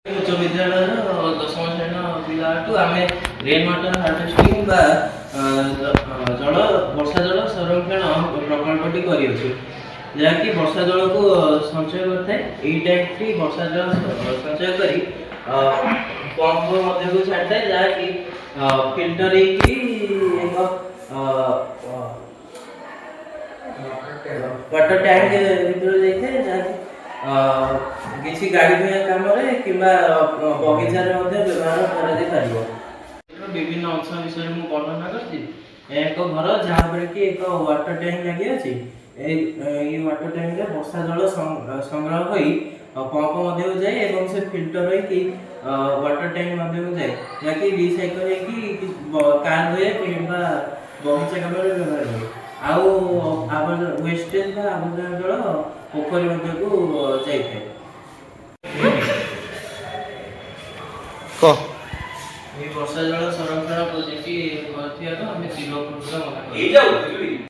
उच्च विद्यालय दशम श्रेणी पिलाठू आम रेन वाटर हार्वेस्टिंग जल वर्षा जल संरक्षण प्रकल्पटी कर जहाँकि वर्षा जल को संचय करता है। यही टैंक वर्षा जल संचय कर पंप को छाड़ता है जहाँकि फिल्टर वाटर टैंक भर जाए किसी गाड़ी धोया काम कि बगीचार व्यवहार कर विभिन्न अंश विषय मुझे वर्णना कर घर जहाँ पर कि एक वाटर टैंक लगी अच्छी वाटर टैंक वर्षा जल संग्रह हो पंप जाए और से फिल्टर हो वाटर टैंक जाए जहाँकि रिसाइकल कार धोए कि बगीचा काम व्यवहार हुए आउ वेस्टेज आवर्जना जल पोखरी को जाए वर्षा जल संरक्षण प्रोजेक्ट आम